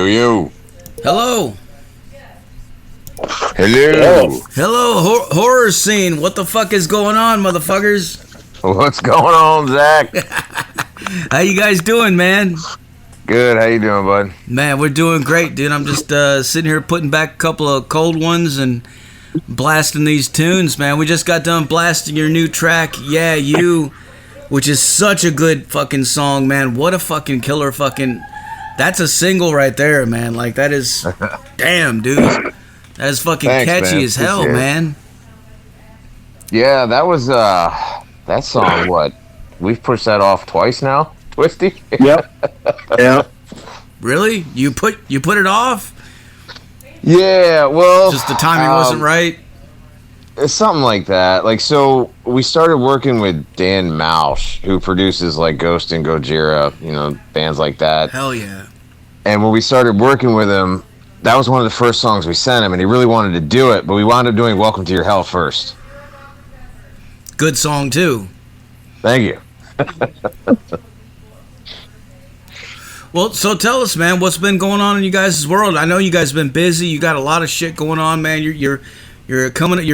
you. Hello. Hello. Hello, horror scene. What the fuck is going on, motherfuckers? What's going on, Zach? How you guys doing, man? Good. How you doing, bud? Man, we're doing great, dude. I'm just sitting here putting back a couple of cold ones and blasting these tunes, man. We just got done blasting your new track, Yeah, You, which is such a good fucking song, man. What a fucking killer fucking... That's a single right there, man. Like, that is... Damn, dude. That is fucking catchy as hell, man. Yeah, that was, that song, what? We've pushed that off twice now? Twisty? Yep. Yeah. Really? You put it off? Yeah, well... Just the timing wasn't right? It's something like that. Like, so we started working with Dan Mauch, who produces, like, Ghost and Gojira, you know, bands like that. Hell yeah. And when we started working with him, that was one of the first songs we sent him, and he really wanted to do it, but we wound up doing Welcome to Your Hell first. Good song, too. Thank you. Well, so tell us, man, what's been going on in you guys' world? I know you guys have been busy. You got a lot of shit going on, man. You're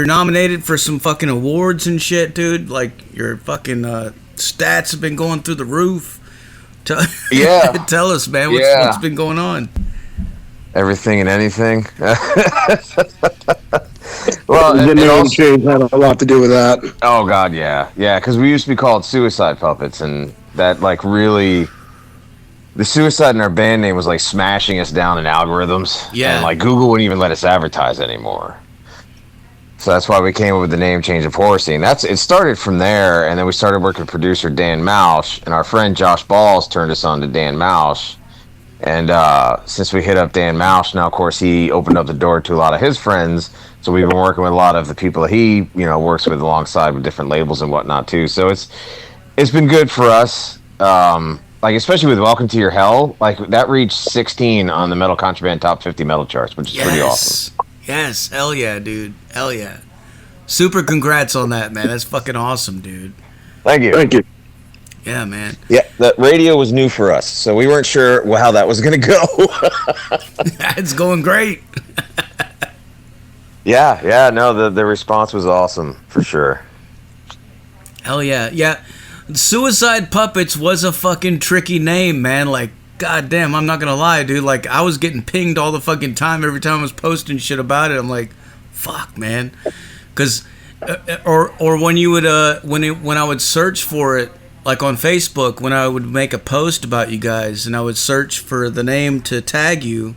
nominated for some fucking awards and shit, dude. Like, your fucking stats have been going through the roof. Yeah. Tell us, man, what's been going on? Everything and anything. Well, The name change had a lot to do with that. Oh, God, yeah. Yeah, because we used to be called Suicide Puppets, and that, like, really... The suicide in our band name was, like, smashing us down in algorithms. Yeah. And, like, Google wouldn't even let us advertise anymore. So that's why we came up with the name change of Horror Scene. It started from there, and then we started working with producer Dan Mauch, and our friend Josh Balls turned us on to Dan Mauch. And since we hit up Dan Mauch, now, of course, he opened up the door to a lot of his friends. So we've been working with a lot of the people that he, you know, works with alongside with different labels and whatnot, too. So it's been good for us. Like, especially with Welcome to Your Hell, like, that reached 16 on the Metal Contraband Top 50 Metal Charts, which is pretty awesome. Yes, hell yeah, dude. Hell yeah. Super congrats on that, man. That's fucking awesome, dude. Thank you. Thank you. Yeah, man. Yeah, the radio was new for us, so we weren't sure how that was going to go. It's going great. Yeah, no, the response was awesome, for sure. Hell yeah. Yeah. Suicide Puppets was a fucking tricky name, man. Like, goddamn, I'm not gonna lie, dude. Like, I was getting pinged all the fucking time every time I was posting shit about it. I'm like, fuck, man. Because, or when you would, when I would search for it, like on Facebook, when I would make a post about you guys and I would search for the name to tag you,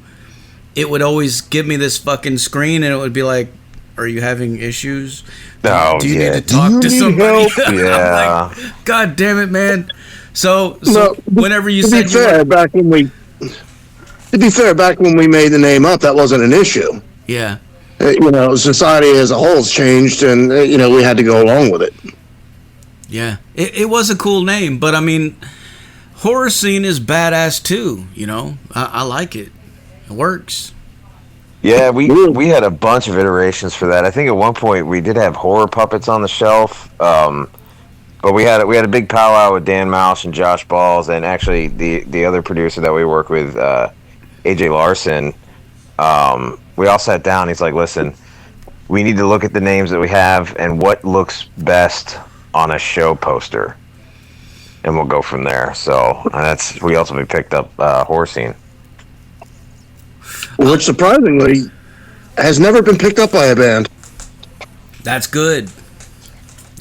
it would always give me this fucking screen and it would be like, are you having issues? No, do you need to talk to somebody? Yeah. Like, God damn it, man. So whenever you said back when we made the name up, that wasn't an issue. Yeah. You know, society as a whole has changed, and you know, we had to go along with it. Yeah, it was a cool name, but I mean, Horror Scene is badass too. You know, I like it. It works. Yeah, we had a bunch of iterations for that. I think at one point we did have Horror Puppets on the shelf, but we had a big powwow with Dan Mauch and Josh Balls, and actually the other producer that we work with, AJ Larson. We all sat down. He's like, "Listen, we need to look at the names that we have and what looks best on a show poster, and we'll go from there." So we ultimately picked up Horror Scene. Which surprisingly has never been picked up by a band. That's good.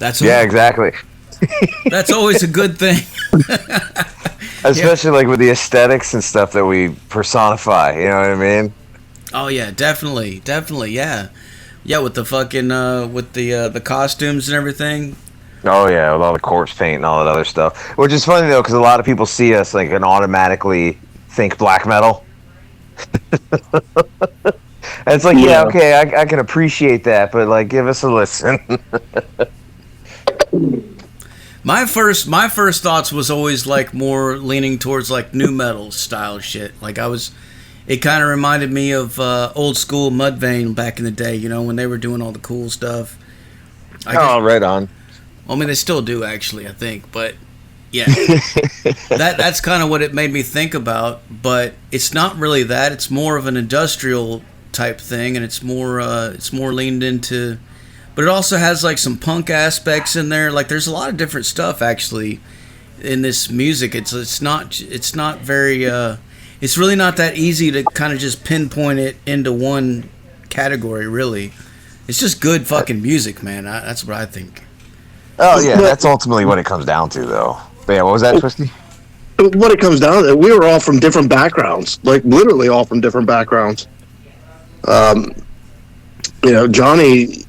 Exactly. That's always a good thing. Especially like with the aesthetics and stuff that we personify. You know what I mean? Oh yeah, definitely, yeah, with the fucking with the costumes and everything. Oh yeah, with all the corpse paint and all that other stuff. Which is funny though, because a lot of people see us like and automatically think black metal. And it's like, yeah, okay, I can appreciate that, but like, give us a listen. My first thoughts was always like more leaning towards like new metal style shit. Like it kind of reminded me of old school Mudvayne back in the day, you know, when they were doing all the cool stuff. Right on. I mean, they still do actually, I think, but Yeah, that's kind of what it made me think about, but it's not really that. It's more of an industrial type thing, and it's more leaned into, but it also has like some punk aspects in there. Like there's a lot of different stuff actually in this music. It's not very it's really not that easy to kind of just pinpoint it into one category. Really, it's just good fucking music, man. That's what I think. Oh yeah, that's ultimately what it comes down to, though. But yeah, what was that, Twisty? What it comes down to, we were all from different backgrounds, like literally all from different backgrounds. Johnny,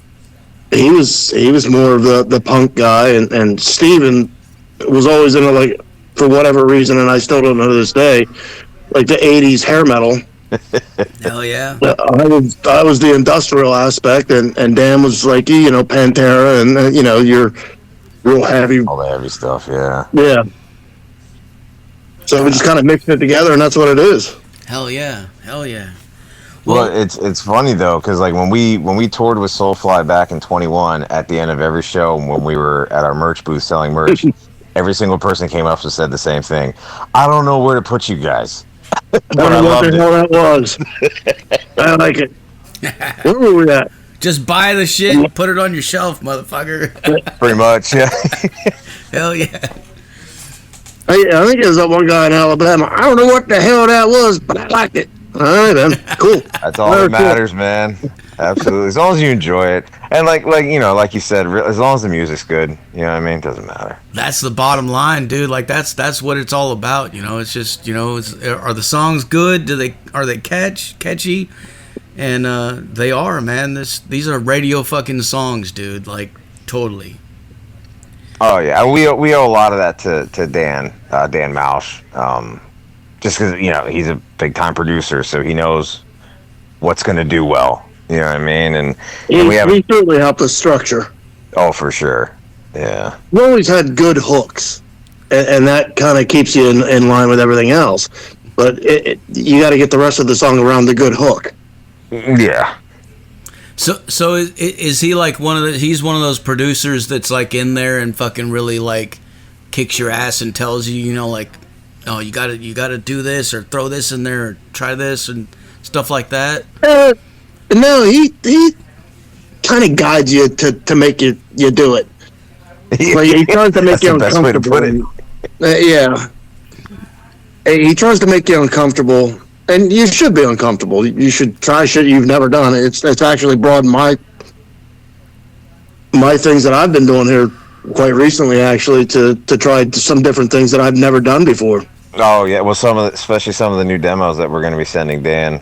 he was more of the punk guy, and Steven was always into, like, for whatever reason, and I still don't know to this day, like the 80s hair metal. Hell yeah. I was the industrial aspect, and Dan was like, Pantera, and your real heavy. All the heavy stuff, yeah. Yeah. So we just kind of mixed it together, and that's what it is. Hell yeah. Well, it's funny though, because like when we toured with Soulfly back in 21, at the end of every show, when we were at our merch booth selling merch, every single person came up and said the same thing. I don't know where to put you guys. I don't know what the hell that was. I like it. Where were we at? Just buy the shit and put it on your shelf, motherfucker. Pretty much, yeah. Hell yeah. I think there's that one guy in Alabama. I don't know what the hell that was, but I liked it. All right, then. Cool. That's all that matters, man. Absolutely. As long as you enjoy it. And like you said, as long as the music's good, you know what I mean? It doesn't matter. That's the bottom line, dude. Like that's what it's all about, It's just, are the songs good? Are they catchy? And they are, man. These are radio fucking songs, dude. Like totally. Oh yeah, we owe a lot of that to Dan Mauch. Just because he's a big time producer, so he knows what's going to do well. You know what I mean? And he certainly helped us structure. Oh, for sure. Yeah. We always had good hooks, and that kind of keeps you in line with everything else. But you got to get the rest of the song around the good hook. Yeah. So is he like he's one of those producers that's like in there and fucking really like kicks your ass and tells you, like, oh, you gotta do this or throw this in there or try this and stuff like that? No, he kind of guides you to make you do it. Like, he tries to make you uncomfortable. Yeah. He tries to make you uncomfortable, and you should be uncomfortable. You should try shit you've never done. It's actually broadened my things that I've been doing here quite recently, actually, to try some different things that I've never done before. Oh yeah, well, especially some of the new demos that we're going to be sending Dan.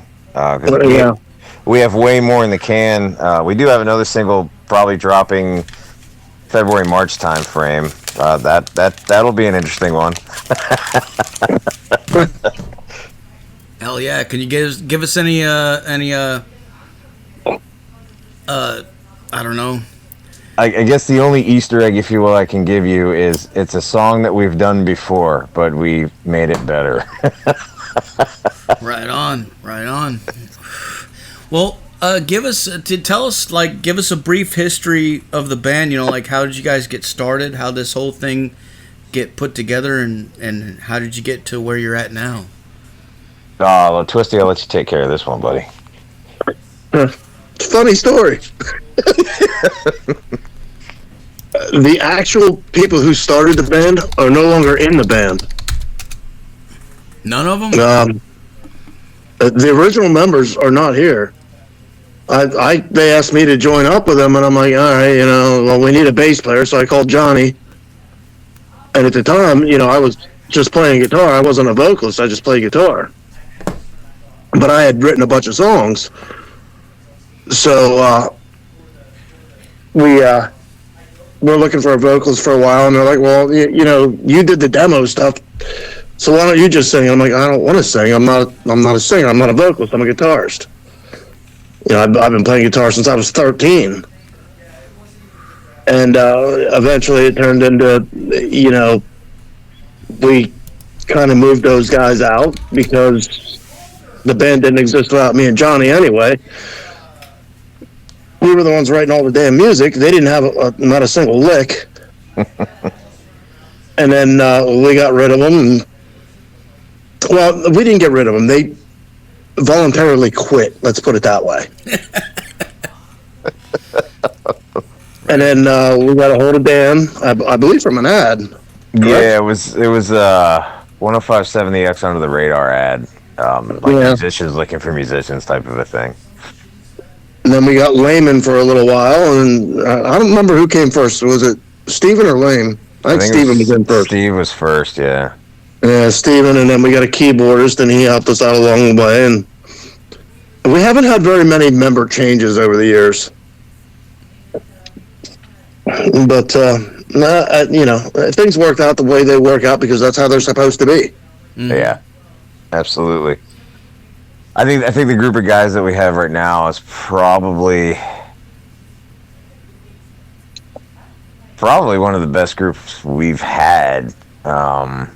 We have way more in the can. We do have another single probably dropping February, March time frame. That'll be an interesting one. Hell yeah! Can you give us any I don't know. I guess the only Easter egg, if you will, I can give you is it's a song that we've done before, but we made it better. Right on. Well, give us a brief history of the band. Like, how did you guys get started? How did this whole thing get put together, and how did you get to where you're at now? Well, Twisty, I'll let you take care of this one, buddy. It's a funny story. The actual people who started the band are no longer in the band. None of them? The original members are not here. They asked me to join up with them, and I'm like, all right, well, we need a bass player, so I called Johnny. And at the time, I was just playing guitar. I wasn't a vocalist. I just played guitar. But I had written a bunch of songs. So we're looking for a vocalist for a while, and they're like, well, you did the demo stuff, so why don't you just sing? I'm like, I don't want to sing. I'm not a singer. I'm not a vocalist. I'm a guitarist. I've been playing guitar since I was 13. And eventually it turned into, we kind of moved those guys out because the band didn't exist without me and Johnny anyway. We were the ones writing all the damn music. They didn't have not a single lick. and then we got rid of them. And, well, we didn't get rid of them. They voluntarily quit. Let's put it that way. And then we got a hold of Dan, I believe, from an ad. Correct? Yeah, it was 105.7 Under the Radar ad, musicians looking for musicians type of a thing. And then we got Layman for a little while, and I don't remember who came first. Was it Steven or Lame? I think Steven was in first. Steve was first, yeah. Yeah, Steven, and then we got a keyboardist, and he helped us out along the way. And we haven't had very many member changes over the years. But, things worked out the way they work out because that's how they're supposed to be. Yeah, absolutely. I think the group of guys that we have right now is probably one of the best groups we've had. Yeah,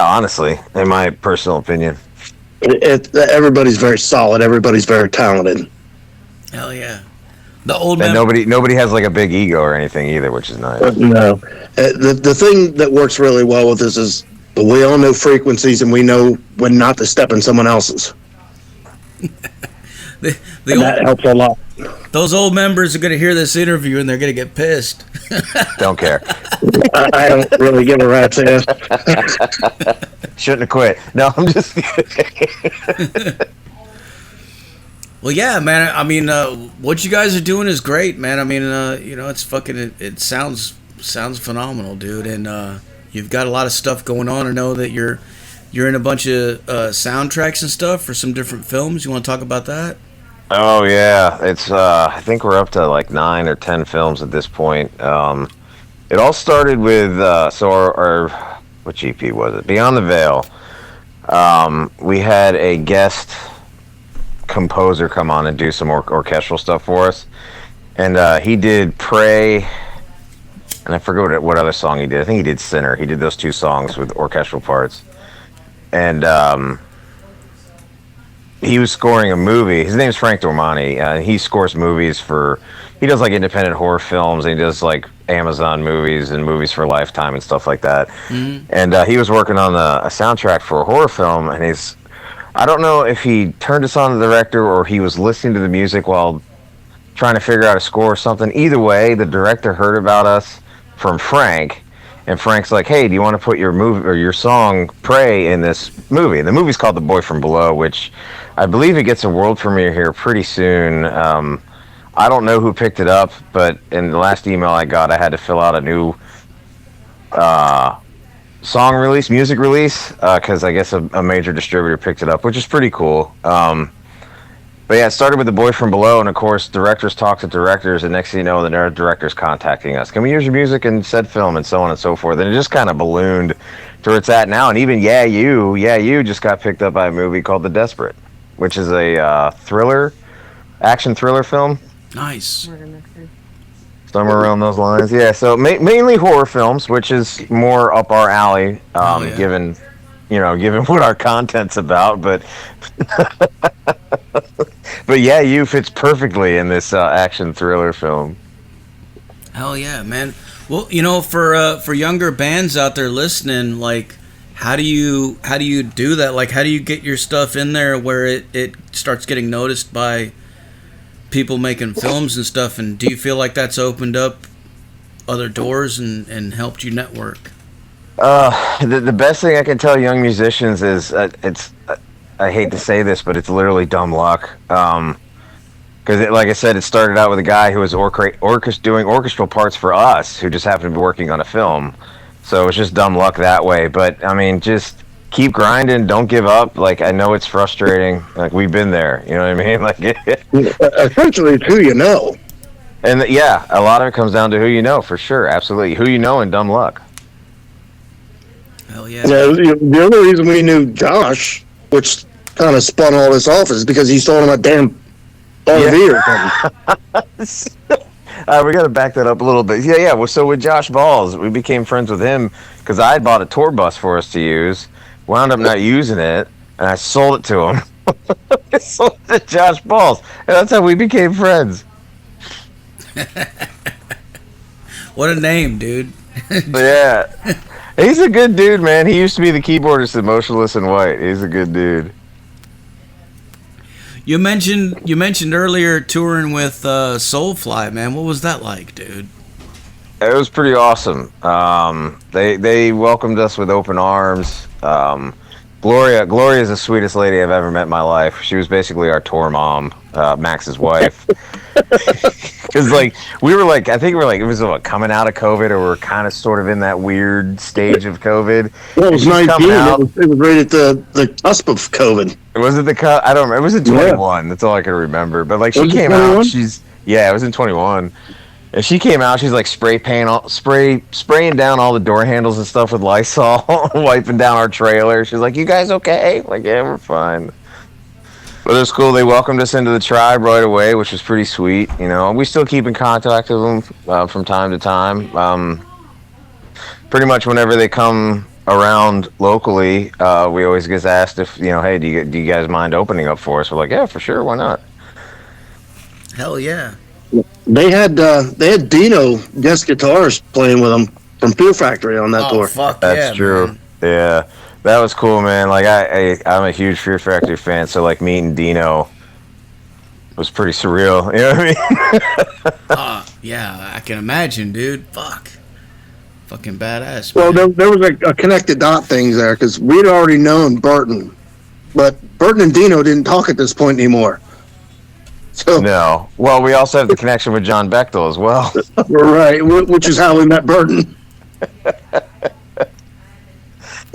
honestly, in my personal opinion. Everybody's very solid. Everybody's very talented. Hell yeah. The old and nobody has like a big ego or anything either, which is nice. No. The thing that works really well with this is we all know frequencies and we know when not to step in someone else's. That helps a lot. Those old members are going to hear this interview and they're going to get pissed. Don't care. I don't really give a rat's ass. Shouldn't have quit. No, I'm just kidding. Well, yeah, man. I mean, what you guys are doing is great, man. I mean, it's fucking. It sounds phenomenal, dude. And you've got a lot of stuff going on. I know that you're in a bunch of soundtracks and stuff for some different films. You want to talk about that? Oh yeah, it's. I think we're up to like 9 or 10 films at this point. It all started with our which EP was it? Beyond the Veil. We had a guest composer come on and do some orchestral stuff for us, and he did Pray, and I forget what other song he did. I think he did Sinner. He did those 2 songs with orchestral parts, and he was scoring a movie. His name's Frank Dormani. He scores movies he does like independent horror films, and he does like Amazon movies and movies for Lifetime and stuff like that. Mm-hmm. And he was working on a soundtrack for a horror film, and I don't know if he turned us on to the director or he was listening to the music while trying to figure out a score or something. Either way, the director heard about us from Frank, and Frank's like, "Hey, do you want to put your movie or your song Pray in this movie?" And the movie's called The Boy from Below, which I believe it gets a world premiere here pretty soon. I don't know who picked it up, but in the last email I got, I had to fill out a new music release, because I guess a major distributor picked it up, which is pretty cool. But yeah, it started with The Boy from Below, and of course, directors talk to directors, and next thing you know, the director's contacting us. Can we use your music in said film, and so on and so forth. And it just kind of ballooned to where it's at now. And even Yeah You just got picked up by a movie called The Desperate, which is a action thriller film. Nice. Somewhere around those lines, yeah. So mainly horror films, which is more up our alley, given what our content's about. But Yeah, You fits perfectly in this action thriller film. Hell yeah, man. Well, for younger bands out there listening, like, how do you do that? Like, how do you get your stuff in there where it starts getting noticed by people making films and stuff, and do you feel like that's opened up other doors and helped you network? The best thing I can tell young musicians is I hate to say this, but it's literally dumb luck. Because, like I said, it started out with a guy who was doing orchestral parts for us, who just happened to be working on a film. So it's just dumb luck that way. But I mean, just keep grinding, don't give up. Like, I know it's frustrating. Like, we've been there, you know what I mean? Like, essentially, it's who you know. And yeah, a lot of it comes down to who you know, for sure, absolutely. Who you know and dumb luck. Hell yeah. The only reason we knew Josh, which kind of spun all this off, is because he sold him a damn RV or something. We got to back that up a little bit. Yeah. Well, so with Josh Balls, we became friends with him because I had bought a tour bus for us to use. Wound up not using it, and I sold it to him. I sold it to Josh Balls, and that's how we became friends. What a name, dude. Yeah. He's a good dude, man. He used to be the keyboardist at Motionless in White. He's a good dude. You mentioned earlier touring with Soulfly, man. What was that like, dude? It was pretty awesome. They welcomed us with open arms. Gloria is the sweetest lady I've ever met in my life. She was basically our tour mom, Max's wife. Because we were I think we were it was coming out of COVID, or we are kind of sort of in that weird stage of COVID. Well, it was 19. It was right at the cusp of COVID. Was it I don't remember. It was in 21. Yeah. That's all I can remember. But she came out. It was in 21. And she came out. She's spraying down all the door handles and stuff with Lysol, wiping down our trailer. She's like, "You guys okay?" Like, yeah, we're fine. But it was cool. They welcomed us into the tribe right away, which was pretty sweet. We still keep in contact with them from time to time. Pretty much whenever they come around locally, we always get asked if hey, do you guys mind opening up for us? We're like, yeah, for sure, why not? Hell yeah. They had Dino guest guitars playing with them from Fear Factory on that tour. Fuck that's true, man. Yeah. That was cool, man. I'm a huge Fear Factory fan, so meeting Dino was pretty surreal. You know what I mean? Yeah, I can imagine, dude. Fucking badass. Man. Well, there was a connected dot things there, because we'd already known Burton, but Burton and Dino didn't talk at this point anymore. So, no. Well, we also have the connection with John Bechtel as well. Right, which is how we met Burton.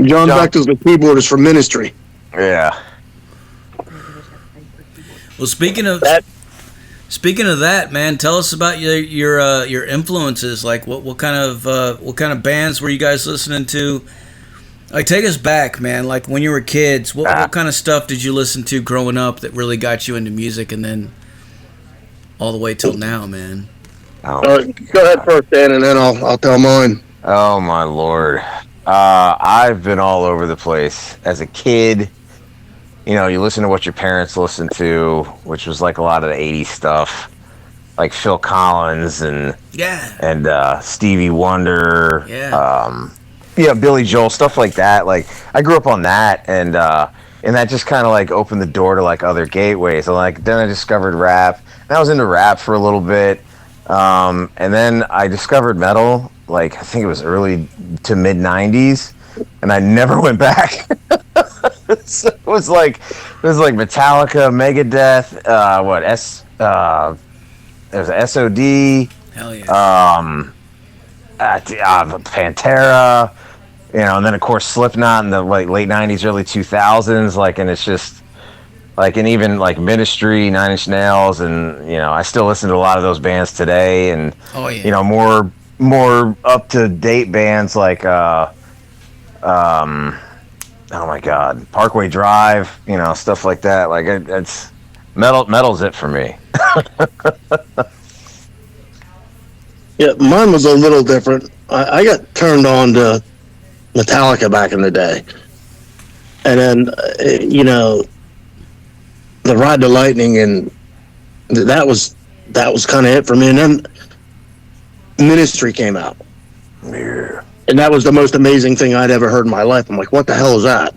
John Bechtel's the keyboardist for Ministry. Yeah. Well, speaking of that, man, tell us about your influences. Like, what kind of bands were you guys listening to? Like, take us back, man. Like, when you were kids, what kind of stuff did you listen to growing up that really got you into music, and then all the way till now, man? Go ahead first, Dan, and then I'll tell mine. Oh my Lord. I've been all over the place. As a kid, you listen to what your parents listened to, which was a lot of the 80s stuff, like Phil Collins and Stevie Wonder, Billy Joel, stuff like that. I grew up on that, and that just kind of opened the door to other gateways. And then I discovered rap, and I was into rap for a little bit, and then I discovered metal. I think it was early to mid 90s, and I never went back. So it was Metallica, Megadeth, there was SOD. Hell yeah. Pantera, and then of course Slipknot in the late 90s, early 2000s, and it's just and even Ministry, Nine Inch Nails, and I still listen to a lot of those bands today, and more up to date bands oh my God, Parkway Drive, stuff like that. It's metal's it for me. Yeah, mine was a little different. I got turned on to Metallica back in the day, and then the Ride to Lightning, and that was kind of it for me. And then Ministry came out. Yeah. And that was the most amazing thing I'd ever heard in my life. I'm like, what the hell is that?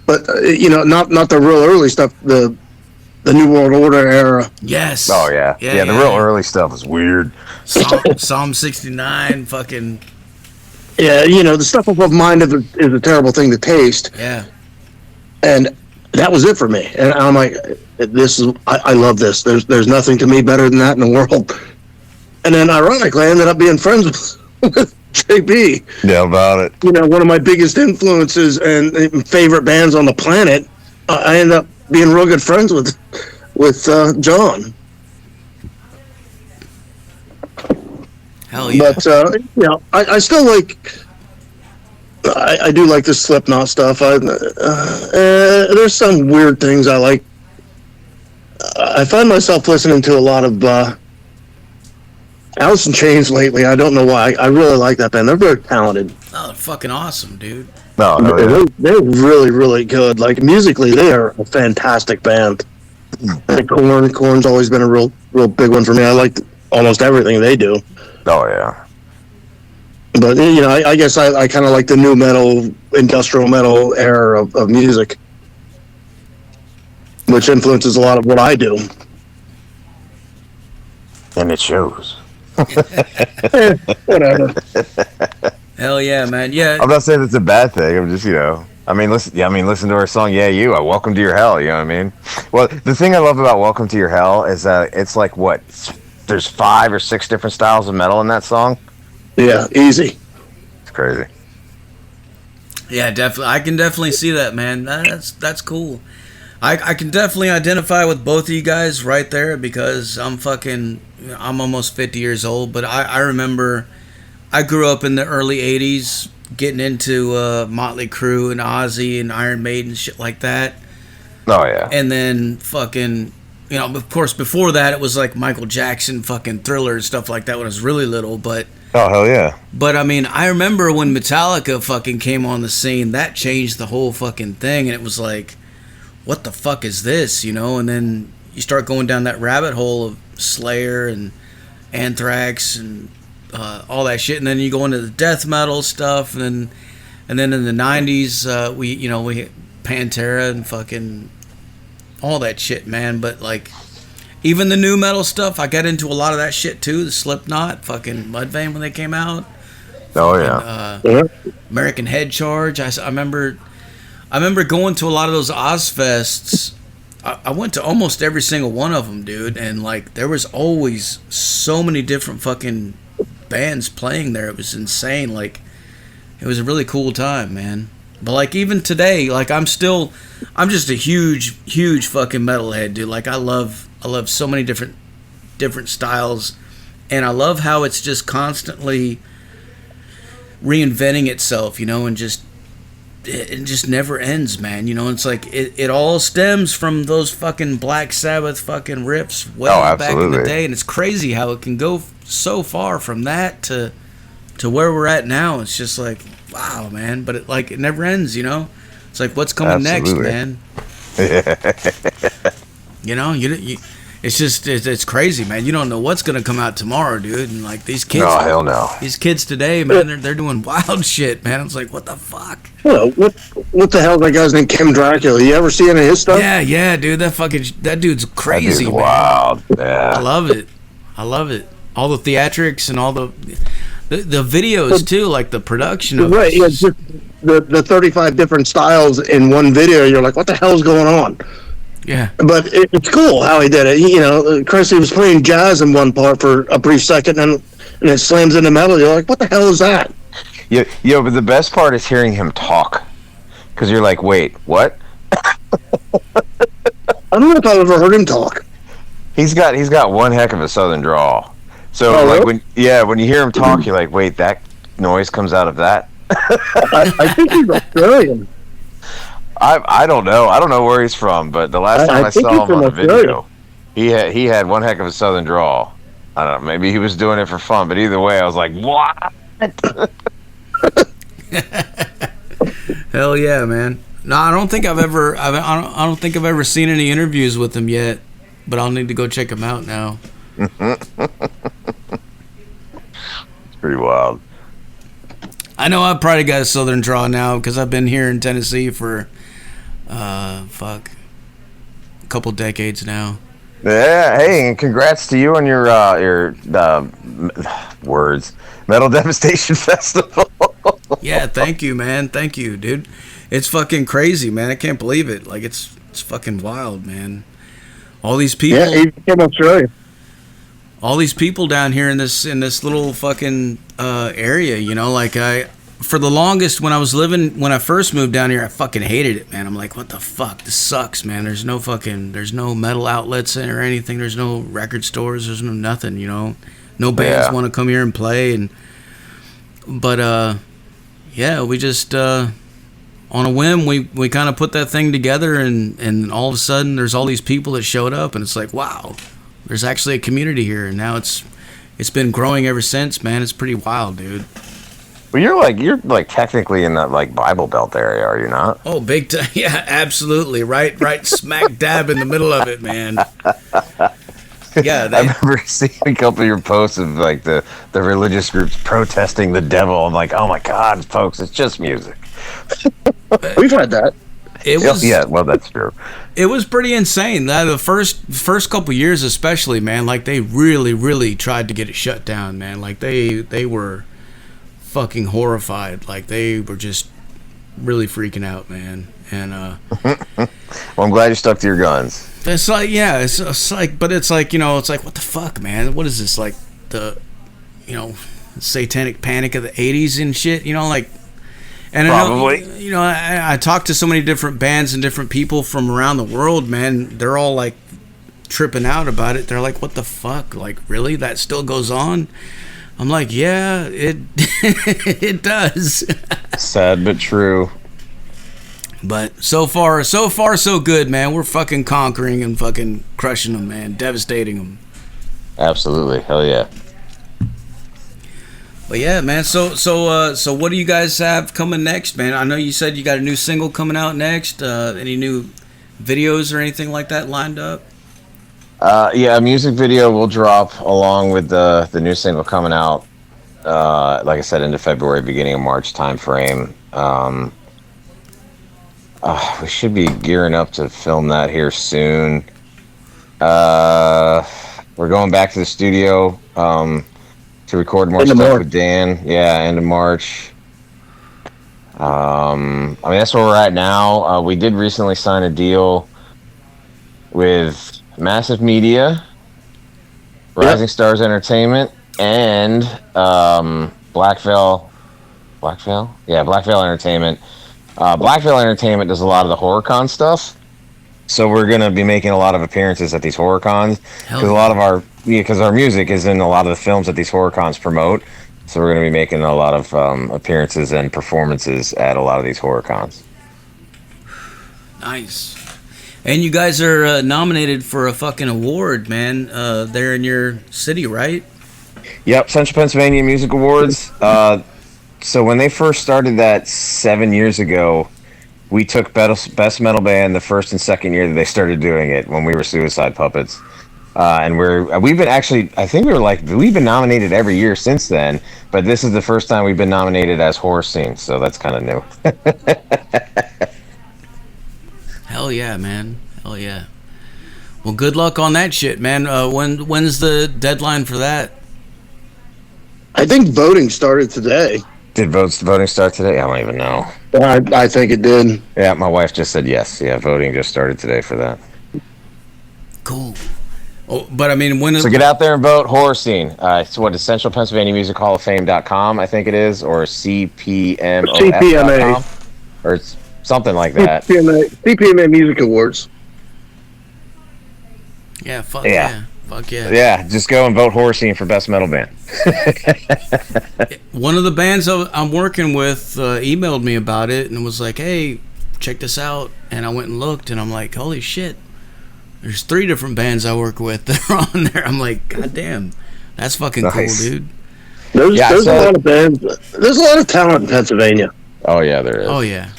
But not the real early stuff, the New World Order era. Yes. Oh yeah. The real early stuff was weird. Psalm 69, fucking. Yeah, the stuff above mind is a terrible thing to taste. Yeah. And that was it for me. And I'm like, I love this. There's nothing to me better than that in the world. And then ironically, I ended up being friends with JB. Yeah, about it. One of my biggest influences and favorite bands on the planet. I ended up being real good friends with John. Hell yeah. But I still I do like the Slipknot stuff. There's some weird things I like. I find myself listening to a lot of Alice in Chains lately. I don't know why. I really like that band. They're very talented. Oh, they're fucking awesome, dude. No, they're really, really good. Musically, they are a fantastic band. And Korn's always been a real big one for me. I like almost everything they do. Oh yeah. But I guess I kind of like the new metal, industrial metal era of music, which influences a lot of what I do. And it shows. Whatever. Hell yeah, man. Yeah. I'm not saying it's a bad thing. I'm just, listen to our song, Yeah, You, Welcome to Your Hell, you know what I mean? Well, the thing I love about Welcome to Your Hell is that it's like, there's 5 or 6 different styles of metal in that song? Yeah, easy. It's crazy. Yeah, definitely. I can definitely see that, man. That's cool. I can definitely identify with both of you guys right there because I'm almost 50 years old, but I remember I grew up in the early 80s getting into Motley Crue and Ozzy and Iron Maiden and shit like that. Oh, yeah. And then fucking, of course, before that it was like Michael Jackson, fucking Thriller and stuff like that when I was really little, but... Oh, hell yeah. But, I mean, I remember when Metallica fucking came on the scene, that changed the whole fucking thing, and it was like... what the fuck is this, and then you start going down that rabbit hole of Slayer and Anthrax and all that shit, and then you go into the death metal stuff, and then in the 90s we Pantera and fucking all that shit, man. But like even the new metal stuff, I got into a lot of that shit too. The Slipknot, fucking Mudvayne when they came out. Oh yeah. American Head Charge. I remember going to a lot of those Ozfests. I went to almost every single one of them, dude. And, like, there was always so many different fucking bands playing there. It was insane. Like, it was a really cool time, man. But, like, even today, like, I'm just a huge, huge fucking metalhead, dude. Like, I love so many different styles. And I love how it's just constantly reinventing itself, and it just never ends, man. It's like it all stems from those fucking Black Sabbath fucking riffs back in the day, and it's crazy how it can go so far from that to where we're at now. It's just like, wow, man. But it never ends, It's like, what's coming next, man? It's crazy, man. You don't know what's gonna come out tomorrow, dude. And like these kids, no, hell no. These kids today, man, they're doing wild shit, man. It's like, what the fuck? Well, what the hell is that guy's name? Kim Dracula. You ever see any of his stuff? Yeah, dude. That dude's crazy. That dude's man. Wild. Yeah. I love it. All the theatrics and all the videos too, like the production of right. Yeah, just the 35 different styles in one video. You're like, what the hell's going on? Yeah. But it's cool how he did it. Chris, he was playing jazz in one part for a brief second, and it slams into metal. You're like, what the hell is that? Yeah, but the best part is hearing him talk. Because you're like, wait, what? I don't know if I've ever heard him talk. He's got one heck of a southern drawl. So when you hear him talk, you're like, wait, that noise comes out of that? I think he's Australian. I don't know. I don't know where he's from, but the last time I saw him on a video, he had one heck of a southern drawl. I don't know. Maybe he was doing it for fun, but either way, I was like, what? Hell yeah, man. No, I don't think I've ever seen any interviews with him yet, but I'll need to go check him out now. It's pretty wild. I know I've probably got a southern draw now because I've been here in Tennessee for a couple decades now. Yeah, hey, and congrats to you on your Metal Devastation Festival. Yeah, thank you, man. Thank you, dude. It's fucking crazy, man. I can't believe it. Like it's fucking wild, man. All these people. Yeah, he came Australia. All these people down here in this little fucking area, for the longest when I first moved down here, I fucking hated it, man. I'm like, what the fuck? This sucks, man. There's no metal outlets or anything. There's no record stores. There's no nothing, No bands want to come here and play. But we just, on a whim, we kind of put that thing together and all of a sudden there's all these people that showed up and it's like, wow, there's actually a community here. And now it's been growing ever since, man. It's pretty wild, dude. Well, you're like technically in that like Bible Belt area, are you not? Oh, big time! Yeah, absolutely. Right, smack dab in the middle of it, man. Yeah, I remember seeing a couple of your posts of like the religious groups protesting the devil. I'm like, oh my god, folks, it's just music. We've had that. it was Yeah, well, that's true. it was pretty insane. That the first couple years, especially, man. Like they really tried to get it shut down, man. Like they were fucking horrified. Like they were just really freaking out, man. And Well, I'm glad you stuck to your guns. it's like, yeah, it's like, but it's like, it's like, what the fuck, man? What is this, like the, satanic panic of the '80s and shit? Like, and Probably. I talked to so many different bands and different people from around the world, man. They're all like tripping out about it. They're like, what the fuck? Like, really? That still goes on? I'm like, yeah, it it does. Sad but true. But so far so good, man. We're fucking conquering and fucking crushing them, man. Devastating them. Absolutely, hell yeah. But yeah, man. So what do you guys have coming next, man? I know you said you got a new single coming out next. Any new videos or anything like that lined up? Yeah, a music video will drop along with the new single coming out. Like I said, into February, beginning of March time frame. We should be gearing up to film that here soon. We're going back to the studio to record more stuff with Dan. Yeah, end of March. I mean, that's where we're at now. We did recently sign a deal with Massive Media, Rising Stars Entertainment, and Black Veil. Yeah, Black Veil Entertainment. Black Veil Entertainment does a lot of the HorrorCon stuff, so we're gonna be making a lot of appearances at these HorrorCons because a lot of our music is in a lot of the films that these HorrorCons promote. So we're gonna be making a lot of appearances and performances at a lot of these HorrorCons. Nice. And you guys are nominated for a fucking award, man. There in your city, right? Yep, Central Pennsylvania Music Awards. So when they first started that 7 years ago, we took Best Metal Band the first and second year that they started doing it when we were Suicide Puppets. And we've been actually, I think we've been nominated every year since then, but this is the first time we've been nominated as Horror Scene, so that's kind of new. Hell yeah, man. Hell yeah. Well, good luck on that shit, man. When's the deadline for that? I think voting started today. Did voting start today? I don't even know. I think it did. Yeah, my wife just said yes. Yeah, voting just started today for that. Cool. Oh, but I mean, so get out there and vote. Horror Scene. It's what is Central Pennsylvania Music Hall of Fame.com, I think it is, or CPMA, or it's something like that. CPMA Music Awards. Yeah, fuck yeah. Fuck yeah. Yeah, just go and vote Horror Scene for Best Metal Band. One of the bands I'm working with emailed me about it and was like, hey, check this out. And I went and looked and I'm like, holy shit. There's 3 different bands I work with that are on there. I'm like, god damn. That's fucking nice. Cool, dude. There's a lot of bands. There's a lot of talent in Pennsylvania. Oh, yeah, there is. Oh, yeah.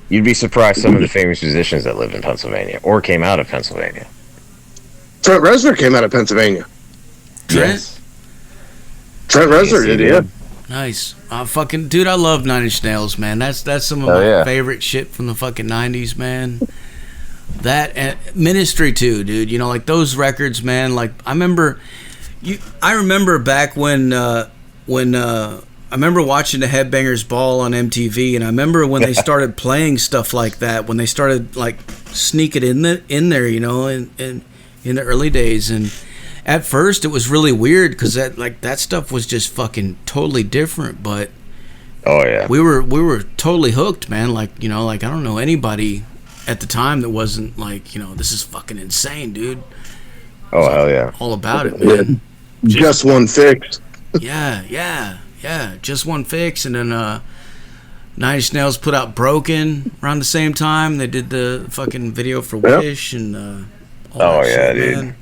You'd be surprised some of the famous musicians that live in Pennsylvania or came out of Pennsylvania. Trent Reznor came out of Pennsylvania. Trent Reznor did, yeah. Nice. Fucking dude, I love Nine Inch Nails, man. That's some of my favorite shit from the fucking 90s, man. That and Ministry too, dude. Like those records, man. Like I remember back when I remember watching the Headbangers Ball on MTV, and I remember when they started playing stuff like that, when they started like sneak it in there, in the early days. And at first it was really weird because that stuff was just fucking totally different, but we were totally hooked, man. Like I don't know anybody at the time that wasn't like, this is fucking insane, dude. Oh hell yeah. All about it, man. Just One Fix. Yeah, Just One Fix. And then Nine Inch Nails put out Broken around the same time. They did the fucking video for Wish and all that shit, dude. Man.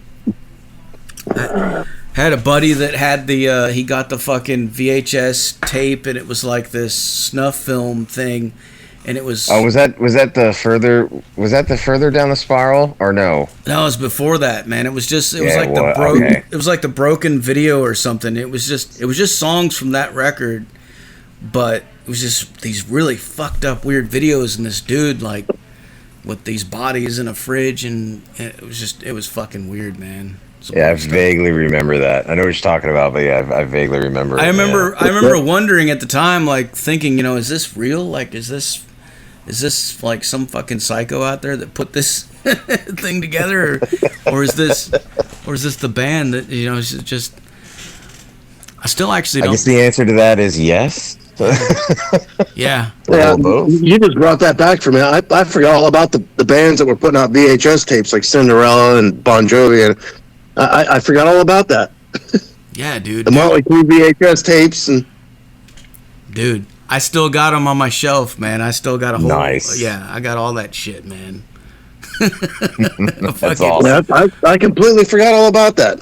I had a buddy that had he got the fucking VHS tape, and it was like this snuff film thing, and it was. Oh, was that the further down the spiral or no? No, it was before that, man. It was just Okay. It was like the broken video or something. It was just songs from that record, but it was just these really fucked up weird videos and this dude like with these bodies in a fridge, and it was fucking weird, man. Yeah, I vaguely remember that. I know what you're talking about, but yeah, I vaguely remember. I remember wondering at the time, like thinking, is this real? Like, is this like some fucking psycho out there that put this thing together, or is this the band that is just? I still actually don't. I guess the answer to that is yes. Yeah. Yeah, you just brought that back for me. I forgot all about the bands that were putting out VHS tapes like Cinderella and Bon Jovi, and I forgot all about that. Yeah, dude. The Motley Crue VHS tapes and. Dude, I still got them on my shelf, man. I still got a whole. Nice. Yeah, I got all that shit, man. That's awesome. Yeah, I completely forgot all about that.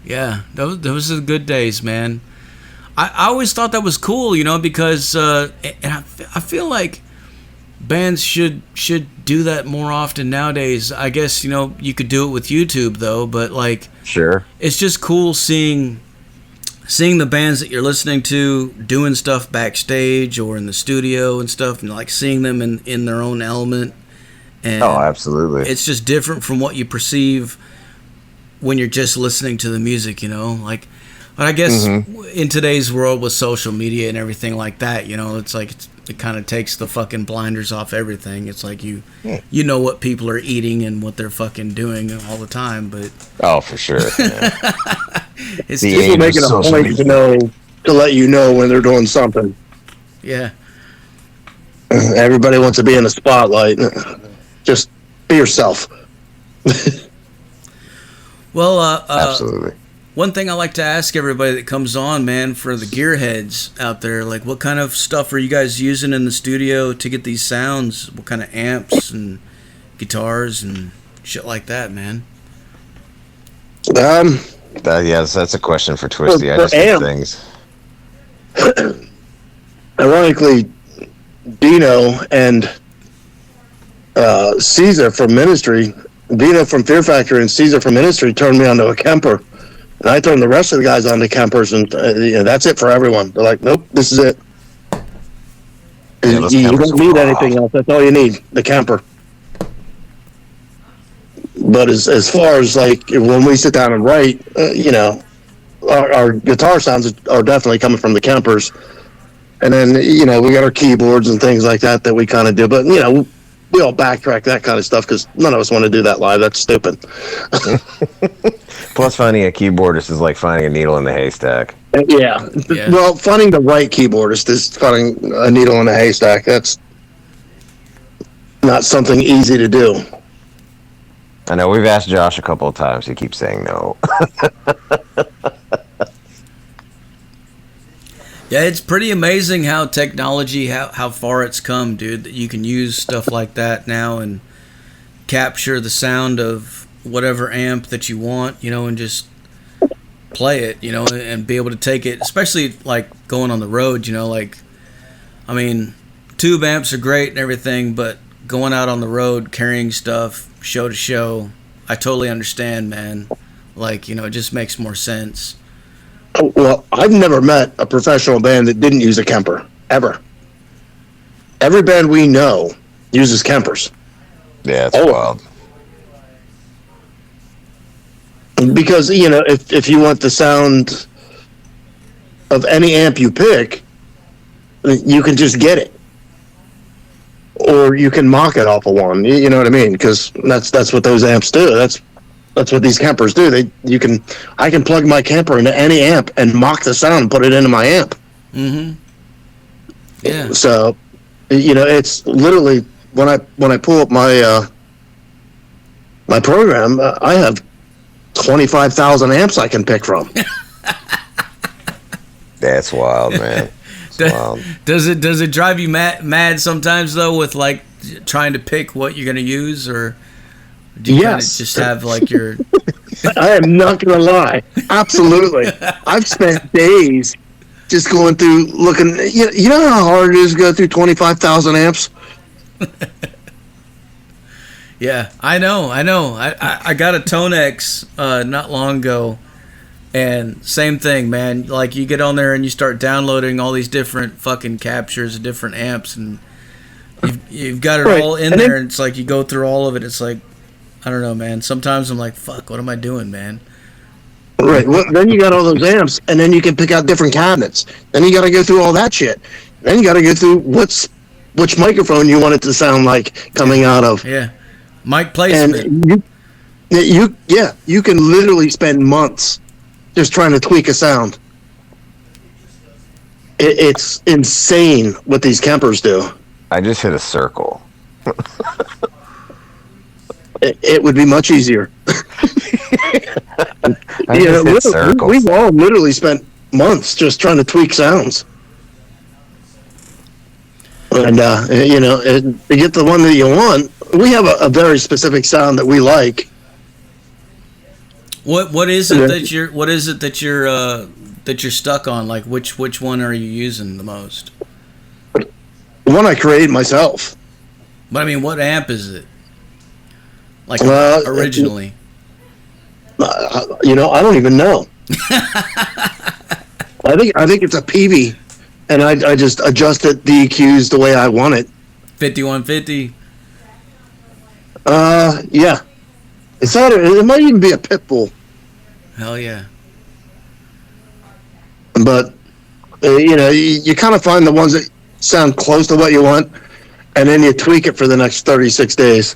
Yeah, those are the good days, man. I always thought that was cool, because and I feel like bands should do that more often nowadays. I guess you could do it with YouTube though, but like sure, it's just cool seeing the bands that you're listening to doing stuff backstage or in the studio and stuff, and like seeing them in their own element. And oh, absolutely. It's just different from what you perceive when you're just listening to the music, like. But I guess in today's world with social media and everything like that, it's like it kind of takes the fucking blinders off everything. It's like you know what people are eating and what they're fucking doing all the time, but oh, for sure. Yeah. It's people making a point to let you know when they're doing something. Yeah. Everybody wants to be in the spotlight. Just be yourself. Well, absolutely. One thing I like to ask everybody that comes on, man, for the gearheads out there, like what kind of stuff are you guys using in the studio to get these sounds? What kind of amps and guitars and shit like that, man? Yes, that's a question for Twisty. I just get things. Ironically, Dino and Caesar from Ministry, Dino from Fear Factory and Caesar from Ministry turned me onto a Kemper. And I turned the rest of the guys on to Kempers, and that's it for everyone. They're like, nope, this is it. Yeah, you don't need anything else. That's all you need, the Kemper. But as far as like when we sit down and write, our guitar sounds are definitely coming from the Kempers. And then, we got our keyboards and things like that we kind of do. But, we all backtrack that kind of stuff because none of us want to do that live. That's stupid. Plus, finding a keyboardist is like finding a needle in the haystack. Yeah. Well, finding the right keyboardist is finding a needle in a haystack. That's not something easy to do. I know we've asked Josh a couple of times. He keeps saying no. Yeah, it's pretty amazing how technology, how far it's come, dude, that you can use stuff like that now and capture the sound of whatever amp that you want, and just play it, and be able to take it, especially like going on the road, tube amps are great and everything, but going out on the road, carrying stuff, show to show, I totally understand, man. Like, it just makes more sense. Well, I've never met a professional band that didn't use a Kemper, ever. Every band we know uses Kempers. Yeah, it's wild. Because, if you want the sound of any amp you pick, you can just get it. Or you can mock it off of one, you know what I mean? Because that's what those amps do. That's what these Kempers do. I can plug my Kemper into any amp and mock the sound and put it into my amp. Mm-hmm. Yeah. So, it's literally when I pull up my my program, I have 25,000 amps I can pick from. That's wild, man. Wild. Does it drive you mad sometimes though with like trying to pick what you're gonna use, or do you kind of just have like your? I am not gonna lie. Absolutely, I've spent days just going through looking. You know how hard it is to go through 25,000 amps. Yeah, I know. I got a Tonex not long ago, and same thing, man. Like, you get on there and you start downloading all these different fucking captures of different amps, and you've got it all in there, and it's like you go through all of it. It's like, I don't know, man. Sometimes I'm like, fuck, what am I doing, man? Right. Well, then you got all those amps, and then you can pick out different cabinets. Then you got to go through all that shit. Then you got to go through which microphone you want it to sound like coming out of. Yeah. Mic placement. And you can literally spend months just trying to tweak a sound. It's insane what these Kempers do. I just hit a circle. It would be much easier. We've all literally spent months just trying to tweak sounds. And, to get the one that you want, we have a very specific sound that we like. What is it that you're stuck on? Like, which one are you using the most? The one I created myself. But I mean, what amp is it? Like, originally? I don't even know. I think it's a PV, and I just adjusted the EQs the way I want it. 5150. Yeah. It might even be a Pitbull. Hell yeah. But you kind of find the ones that sound close to what you want, and then you tweak it for the next 36 days.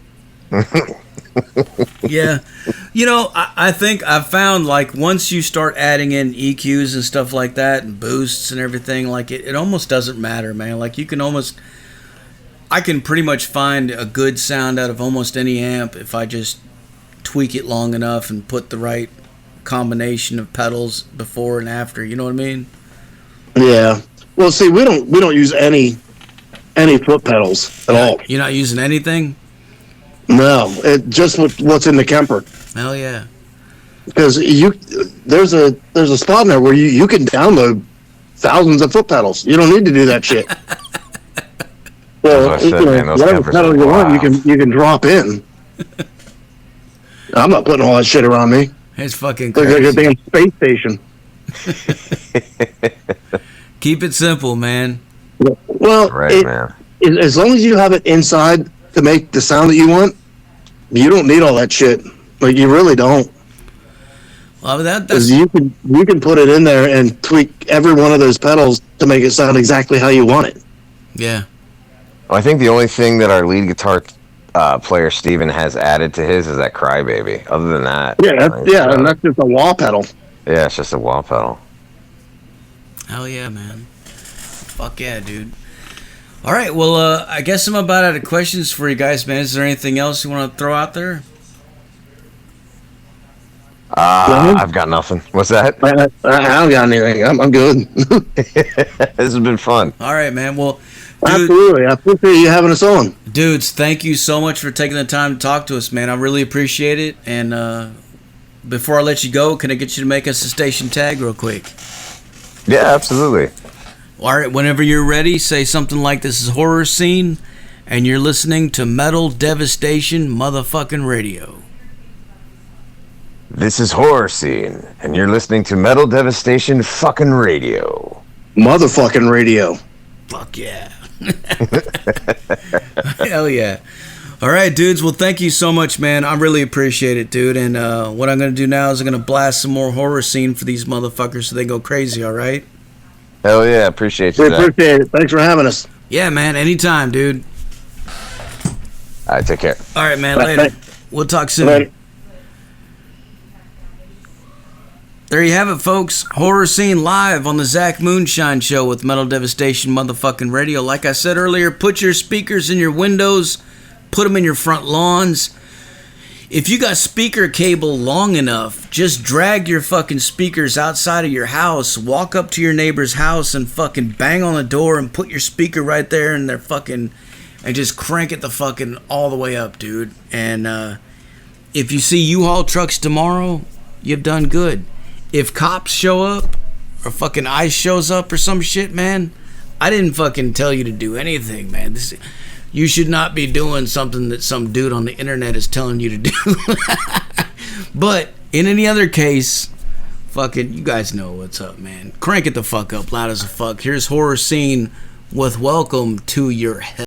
Yeah. I think I've found, like, once you start adding in EQs and stuff like that and boosts and everything, like, it almost doesn't matter, man. Like, I can pretty much find a good sound out of almost any amp if I just tweak it long enough and put the right combination of pedals before and after. You know what I mean? Yeah. Well, see, we don't use any foot pedals at all. You're not using anything? No, just what's in the Kemper. Hell yeah. Because there's a spot in there where you can download thousands of foot pedals. You don't need to do that shit. Well, whatever pedal you want, you can drop in. I'm not putting all that shit around me. It's fucking crazy. Like a damn space station. Keep it simple, man. Well, man. As long as you have it inside to make the sound that you want, you don't need all that shit. Like, you really don't. Well, that's you can put it in there and tweak every one of those pedals to make it sound exactly how you want it. Yeah. Well, I think the only thing that our lead guitar player Steven has added to his is that Crybaby. Other than that, and that's just a wah pedal. Yeah, it's just a wah pedal. Hell yeah, man. Fuck yeah, dude. All right, well, I guess I'm about out of questions for you guys, man. Is there anything else you want to throw out there? I've got nothing. What's that? I don't got anything. I'm good. This has been fun. All right, man. Well, absolutely. I appreciate you having us on. Dudes, thank you so much for taking the time to talk to us, man. I really appreciate it. And before I let you go, can I get you to make us a station tag real quick? Yeah, absolutely. All right, whenever you're ready, say something like, "This is Horror Scene, and you're listening to Metal Devastation motherfucking radio." This is Horror Scene, and you're listening to Metal Devastation fucking radio. Motherfucking radio. Fuck yeah. Hell yeah. All right, dudes. Well, thank you so much, man. I really appreciate it, dude. And what I'm going to do now is I'm going to blast some more Horror Scene for these motherfuckers so they go crazy, all right? Hell yeah, appreciate you. We appreciate it. Thanks for having us. Yeah, man. Anytime, dude. All right, take care. All right, man. Later. We'll talk soon. Later. There you have it, folks. Horror Scene live on the Zach Moonshine Show with Metal Devastation motherfucking radio. Like I said earlier, put your speakers in your windows. Put them in your front lawns. If you got speaker cable long enough, just drag your fucking speakers outside of your house, walk up to your neighbor's house and fucking bang on the door and put your speaker right there in their fucking, and just crank it the fucking all the way up, dude. And if you see U-Haul trucks tomorrow, you've done good. If cops show up or fucking ice shows up or some shit, man, I didn't fucking tell you to do anything, man. You should not be doing something that some dude on the internet is telling you to do. But in any other case, fucking, you guys know what's up, man. Crank it the fuck up loud as a fuck. Here's Horror Scene with Welcome to Your Hell.